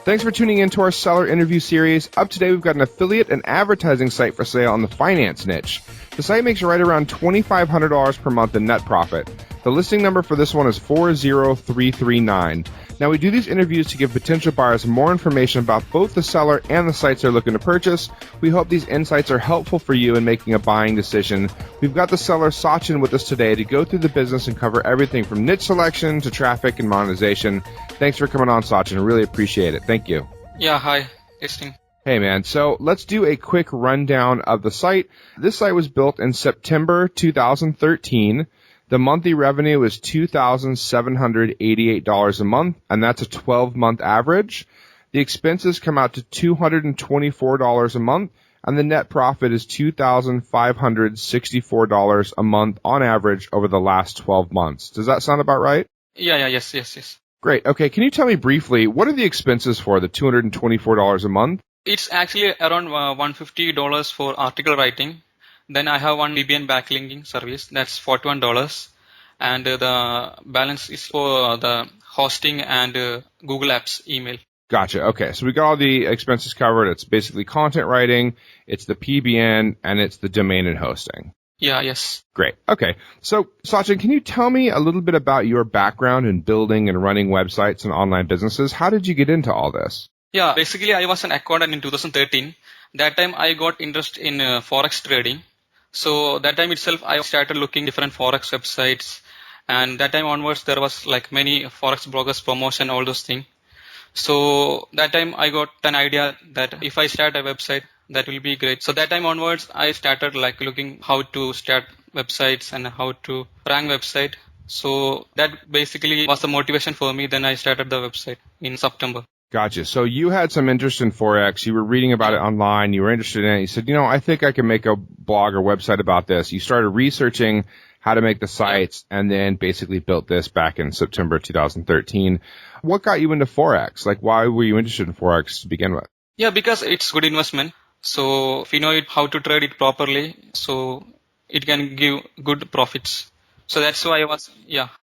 Thanks for tuning in to our seller interview series. Up today, we've got an affiliate and advertising site for sale on the finance niche. The site makes right around $2,500 per month in net profit. The listing number for this one is 40339. Now, we do these interviews to give potential buyers more information about both the seller and the sites they're looking to purchase. We hope these insights are helpful for you in making a buying decision. We've got the seller Sachin with us today to go through the business and cover everything from niche selection to traffic and monetization. Thanks for coming on, Sachin. Really appreciate it. Thank you. Yeah, hi. Listening. Hey, man. So let's do a quick rundown of the site. This site was built in September 2013. The monthly revenue is $2,788 a month, and that's a 12-month average. The expenses come out to $224 a month, and the net profit is $2,564 a month on average over the last 12 months. Does that sound about right? Yes. Great. Okay, can you tell me briefly, what are the expenses for the $224 a month? It's actually around $150 for article writing. Then I have one VPN backlinking service, that's $41. And the balance is for the hosting and Google Apps email. Gotcha. Okay, so we got all the expenses covered. It's basically content writing, it's the PBN, and it's the domain and hosting. Yes. Great. Okay. So, Sachin, can you tell me a little bit about your background in building and running websites and online businesses? How did you get into all this? Yeah, basically I was an accountant in 2013. That time I got interest in Forex trading. So that time itself I started looking different Forex websites. And that time onwards there was like many Forex bloggers promotion, all those things. So that time I got an idea that if I start a website, that will be great. So that time onwards I started like looking how to start websites and how to rank website. So that basically was the motivation for me. Then I started the website in September. Gotcha. So you had some interest in Forex. You were reading about it online. You were interested in it. You said, I think I can make a blog or website about this. You started researching how to make the sites and then basically built this back in September 2013. What got you into Forex? Like, why were you interested in Forex to begin with? Yeah, because it's good investment. So if you know how to trade it properly, so it can give good profits. So that's why I was.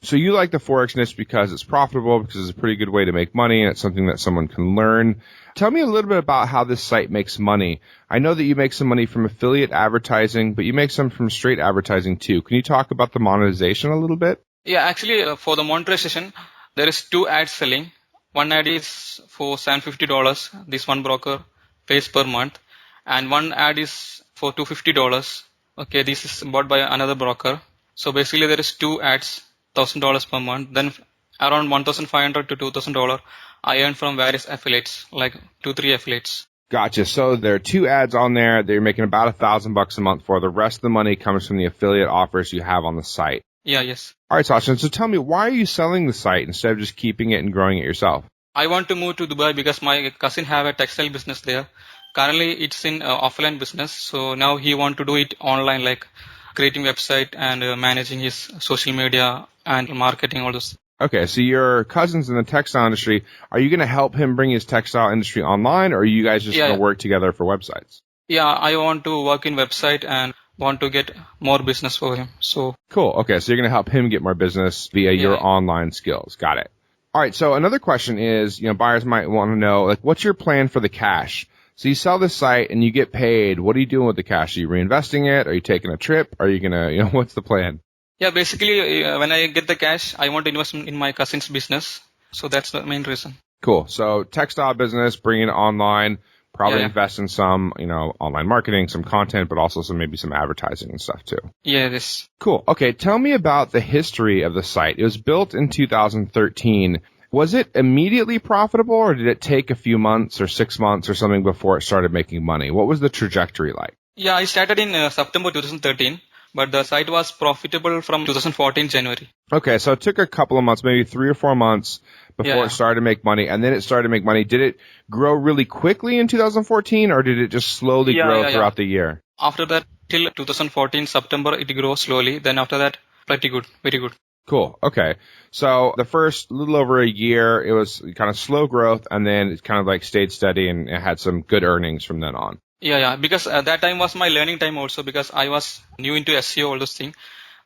So you like the Forex niche because it's profitable, because it's a pretty good way to make money, and it's something that someone can learn. Tell me a little bit about how this site makes money. I know that you make some money from affiliate advertising, but you make some from straight advertising too. Can you talk about the monetization a little bit? Yeah, actually, for the monetization, there is 2 ads selling. One ad is for $750. This one broker pays per month. And one ad is for $250. Okay, this is bought by another broker. So basically there is 2 ads, $1,000 per month. Then around $1,500 to $2,000 I earn from various affiliates, like 2-3 affiliates. Gotcha. So there are 2 ads on there that you're making about $1,000 a month for. The rest of the money comes from the affiliate offers you have on the site. Yes. All right, Sachin. So tell me, why are you selling the site instead of just keeping it and growing it yourself? I want to move to Dubai because my cousin have a textile business there. Currently it's in offline business. So now he want to do it online, like creating website and managing his social media and marketing, all those. Okay, so your cousin's in the textile industry. Are you going to help him bring his textile industry online, or are you guys just going to work together for websites? Yeah, I want to work in website and want to get more business for him. So cool. Okay, so you're going to help him get more business via your online skills. Got it. All right, so another question is, buyers might want to know, like, what's your plan for the cash? So you sell this site and you get paid. What are you doing with the cash? Are you reinvesting it? Are you taking a trip? Are you going to, what's the plan? Yeah, basically, when I get the cash, I want to invest in my cousin's business. So that's the main reason. Cool. So textile business, bring it online, probably invest in some, online marketing, some content, but also maybe some advertising and stuff too. Yes. Cool. Okay. Tell me about the history of the site. It was built in 2013. Was it immediately profitable, or did it take a few months or 6 months or something before it started making money? What was the trajectory like? Yeah, I started in September 2013, but the site was profitable from 2014 January. Okay, so it took a couple of months, maybe 3 or 4 months before it started to make money, and then it started to make money. Did it grow really quickly in 2014, or did it just slowly grow throughout the year? After that, till 2014 September, it grew slowly. Then after that, pretty good, very good. Cool. Okay. So the first little over a year, it was kind of slow growth, and then it kind of like stayed steady and it had some good earnings from then on. Yeah, because that time was my learning time also, because I was new into SEO, all those things.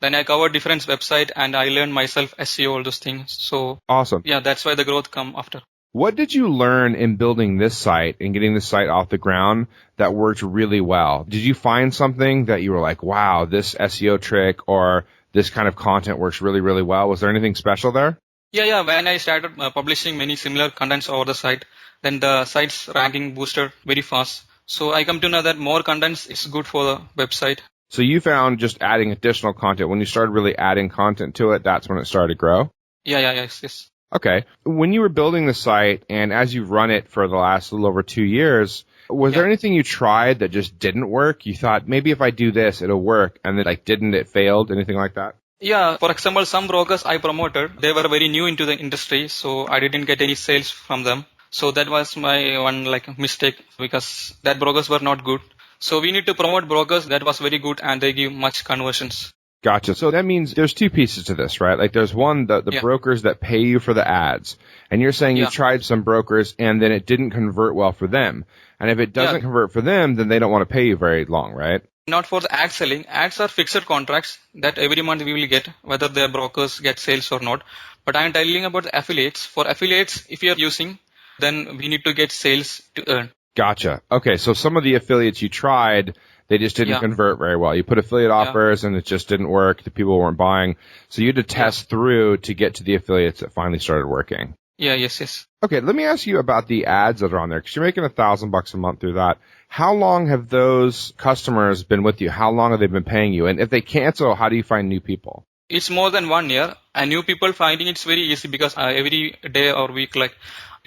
Then I covered different website and I learned myself SEO, all those things. So Awesome. yeah, that's why the growth come after. What did you learn in building this site and getting this site off the ground that worked really well? Did you find something that you were like, wow, this SEO trick or this kind of content works really, really well? Was there anything special there? Yeah. When I started publishing many similar contents over the site, then the site's ranking boosted very fast. So I come to know that more contents is good for the website. So you found just adding additional content, when you started really adding content to it, that's when it started to grow? Yes. Okay. When you were building the site and as you've run it for the last little over 2 years, was there anything you tried that just didn't work? You thought, maybe if I do this, it'll work, and then didn't, it failed, anything like that? Yeah, for example, some brokers I promoted, they were very new into the industry, so I didn't get any sales from them. So that was my one mistake because that brokers were not good. So we need to promote brokers that was very good and they give much conversions. Gotcha. So that means there's two pieces to this, right? Like there's one, the brokers that pay you for the ads. And you're saying you tried some brokers and then it didn't convert well for them. And if it doesn't convert for them, then they don't want to pay you very long, right? Not for the ad selling. Ads are fixed contracts that every month we will get, whether the brokers get sales or not. But I'm telling about the affiliates. For affiliates, if you're using, then we need to get sales to earn. Gotcha. Okay, so some of the affiliates you tried, they just didn't convert very well. You put affiliate offers and it just didn't work. The people weren't buying. So you had to test through to get to the affiliates that finally started working. Yes. Okay, let me ask you about the ads that are on there, because you're making $1,000 a month through that. How long have those customers been with you? How long have they been paying you? And if they cancel, how do you find new people? It's more than 1 year, and new people finding it's very easy because every day or week,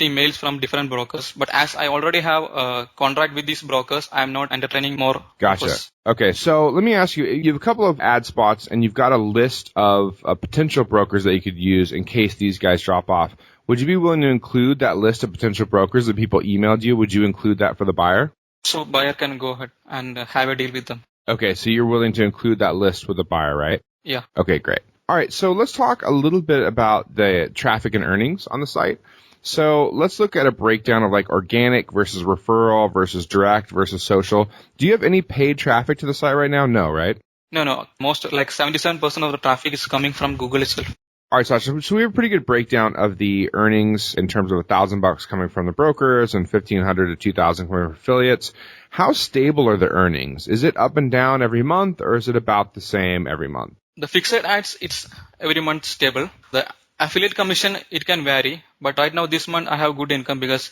emails from different brokers. But as I already have a contract with these brokers, I'm not entertaining more. Gotcha. Brokers. Okay, so let me ask you, you have a couple of ad spots and you've got a list of potential brokers that you could use in case these guys drop off. Would you be willing to include that list of potential brokers that people emailed you? Would you include that for the buyer? So buyer can go ahead and have a deal with them. Okay, so you're willing to include that list with the buyer, right? Yeah. Okay, great. All right, so let's talk a little bit about the traffic and earnings on the site. So let's look at a breakdown of organic versus referral versus direct versus social. Do you have any paid traffic to the site right now? No, right? No. Most 77% of the traffic is coming from Google itself. All right, Sasha, so we have a pretty good breakdown of the earnings in terms of $1,000 coming from the brokers and $1,500 to $2,000 coming from affiliates. How stable are the earnings? Is it up and down every month, or is it about the same every month? The fixed ads, it's every month stable. The affiliate commission, it can vary, but right now this month I have good income because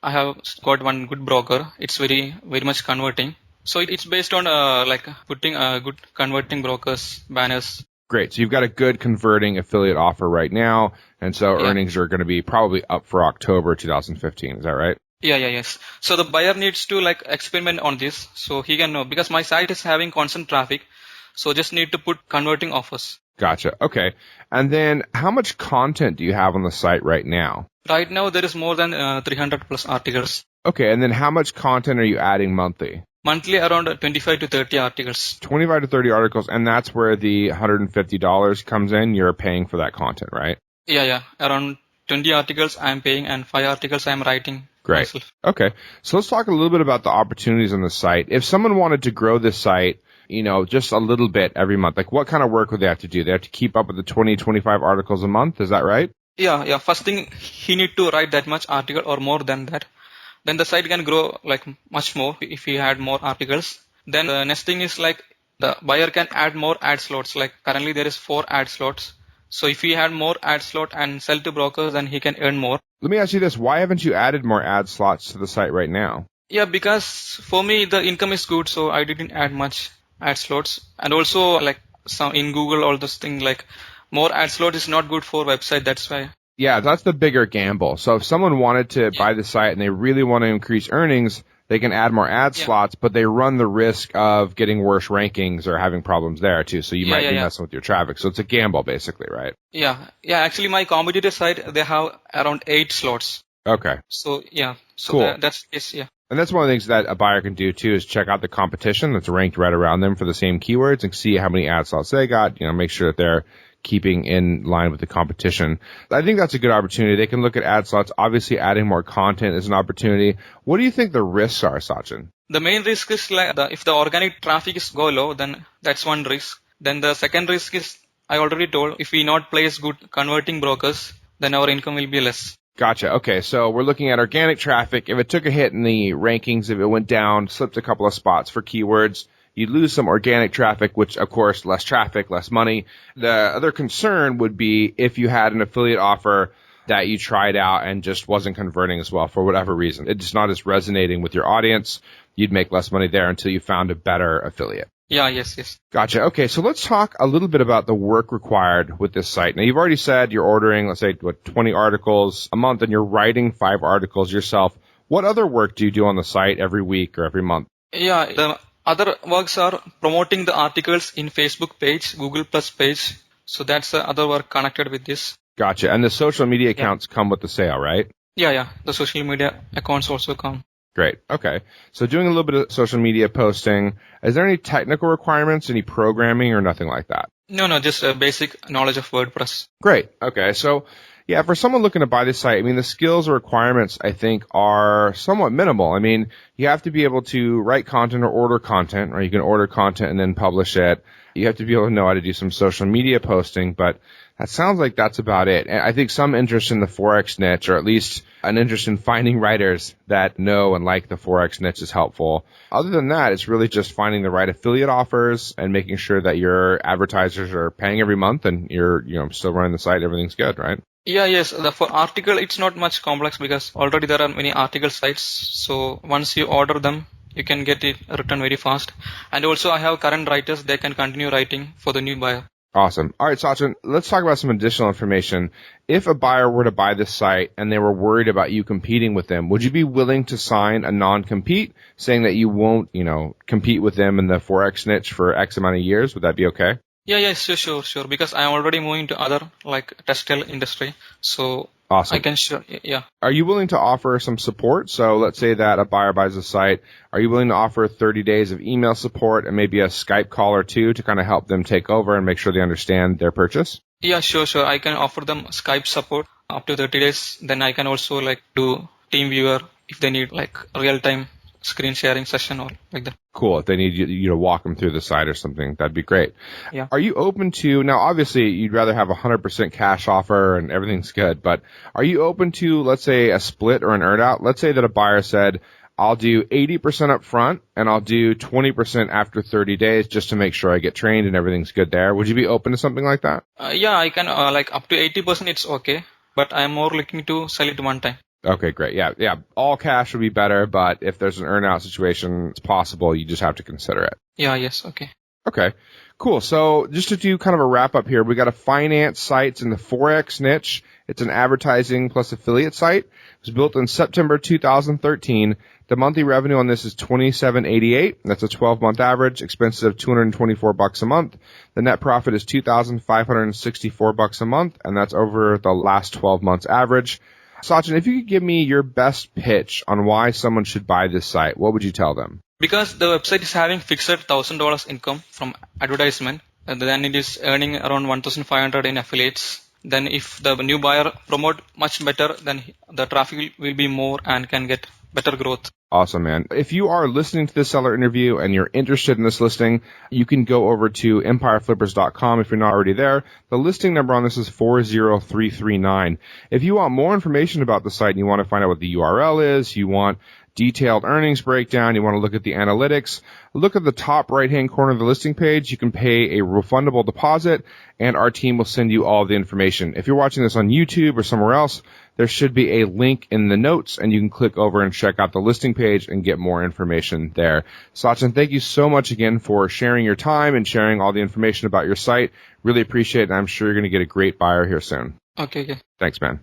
I have got one good broker. It's very much converting. So it's based on putting good converting brokers, banners. Great. So you've got a good converting affiliate offer right now, and so earnings are going to be probably up for October 2015. Is that right? Yes. So the buyer needs to experiment on this, so he can know, because my site is having constant traffic, so just need to put converting offers. Gotcha. Okay. And then how much content do you have on the site right now? Right now there is more than 300 plus articles. Okay. And then how much content are you adding monthly? Monthly around 25 to 30 articles. 25 to 30 articles, and that's where the $150 comes in. You're paying for that content, right? Yeah. Around 20 articles I'm paying and 5 articles I'm writing. Great. Myself. Okay. So let's talk a little bit about the opportunities on the site. If someone wanted to grow this site, just a little bit every month, what kind of work would they have to do? They have to keep up with the 20, 25 articles a month. Is that right? Yeah. First thing, he need to write that much article or more than that. Then the site can grow much more if he had more articles. Then the next thing is the buyer can add more ad slots. Currently there is 4 ad slots. So if he had more ad slot and sell to brokers, then he can earn more. Let me ask you this. Why haven't you added more ad slots to the site right now? Yeah, because for me the income is good, so I didn't add much ad slots. And also some in Google, all those things, more ad slot is not good for website. That's why. Yeah, that's the bigger gamble. So if someone wanted to buy the site and they really want to increase earnings, they can add more ad slots, but they run the risk of getting worse rankings or having problems there too. So you might be messing with your traffic. So it's a gamble basically, right? Yeah. Actually, my competitor site, they have around 8 slots. Okay. So yeah. So cool. That's it. Yeah. And that's one of the things that a buyer can do too, is check out the competition that's ranked right around them for the same keywords and see how many ad slots they got. Make sure that they're keeping in line with the competition. I think that's a good opportunity. They can look at ad slots. Obviously, adding more content is an opportunity. What do you think the risks are, Sachin? The main risk is if the organic traffic is go low, then that's one risk. Then the second risk is, I already told, if we not place good converting brokers, then our income will be less. Gotcha. Okay, so we're looking at organic traffic. If it took a hit in the rankings, if it went down, slipped a couple of spots for keywords, you'd lose some organic traffic, which, of course, less traffic, less money. The other concern would be if you had an affiliate offer that you tried out and just wasn't converting as well for whatever reason. It's not as resonating with your audience. You'd make less money there until you found a better affiliate. Yeah, yes. Gotcha. Okay, so let's talk a little bit about the work required with this site. Now, you've already said you're ordering, let's say, 20 articles a month, and you're writing 5 articles yourself. What other work do you do on the site every week or every month? Yeah, the other works are promoting the articles in Facebook page, Google Plus page. So that's the other work connected with this. Gotcha. And the social media accounts come with the sale, right? Yeah. The social media accounts also come. Great. Okay. So doing a little bit of social media posting, is there any technical requirements, any programming or nothing like that? No, just a basic knowledge of WordPress. Great. Okay. So yeah, for someone looking to buy this site, I mean, the skills or requirements, I think, are somewhat minimal. I mean, you have to be able to write content or order content, or you can order content and then publish it. You have to be able to know how to do some social media posting, but that sounds like that's about it. And I think some interest in the Forex niche, or at least an interest in finding writers that know and like the Forex niche, is helpful. Other than that, it's really just finding the right affiliate offers and making sure that your advertisers are paying every month and you're, still running the site. Everything's good, right? Yeah, yes. For article, it's not much complex because already there are many article sites. So once you order them, you can get it written very fast. And also I have current writers, they can continue writing for the new buyer. Awesome. All right, Sachin, let's talk about some additional information. If a buyer were to buy this site and they were worried about you competing with them, would you be willing to sign a non-compete saying that you won't, compete with them in the Forex niche for X amount of years? Would that be okay? Yeah, sure. Because I am already moving to other textile industry. So awesome. I can sure, yeah. Are you willing to offer some support? So let's say that a buyer buys a site. Are you willing to offer 30 days of email support and maybe a Skype call or two to kind of help them take over and make sure they understand their purchase? Yeah, sure. I can offer them Skype support up to 30 days. Then I can also do TeamViewer if they need real-time screen sharing session or like that. Cool. If they need you to walk them through the site or something, that'd be great. Yeah. Are you open to, now obviously you'd rather have a 100% cash offer and everything's good, but are you open to, let's say, a split or an earn out? Let's say that a buyer said, I'll do 80% up front and I'll do 20% after 30 days just to make sure I get trained and everything's good there. Would you be open to something like that? Yeah, I can, up to 80% it's okay, but I'm more looking to sell it one time. Okay, great. Yeah. All cash would be better, but if there's an earn-out situation, it's possible. You just have to consider it. Yeah, yes, okay. Okay, cool. So just to do kind of a wrap-up here, we got a finance site in the Forex niche. It's an advertising plus affiliate site. It was built in September 2013. The monthly revenue on this is $27.88. That's a 12-month average. Expenses of $224 a month. The net profit is $2,564 a month, and that's over the last 12 months average. Sachin, if you could give me your best pitch on why someone should buy this site, what would you tell them? Because the website is having fixed $1,000 income from advertisement, and then it is earning around $1,500 in affiliates. Then if the new buyer promote much better, then the traffic will be more and can get better growth. Awesome, man. If you are listening to this seller interview and you're interested in this listing, you can go over to empireflippers.com if you're not already there. The listing number on this is 40339. If you want more information about the site and you want to find out what the URL is, you want detailed earnings breakdown, you want to look at the analytics, look at the top right-hand corner of the listing page. You can pay a refundable deposit, and our team will send you all the information. If you're watching this on YouTube or somewhere else, there should be a link in the notes, and you can click over and check out the listing page and get more information there. Sachin, thank you so much again for sharing your time and sharing all the information about your site. Really appreciate it, and I'm sure you're going to get a great buyer here soon. Okay. Thanks, man.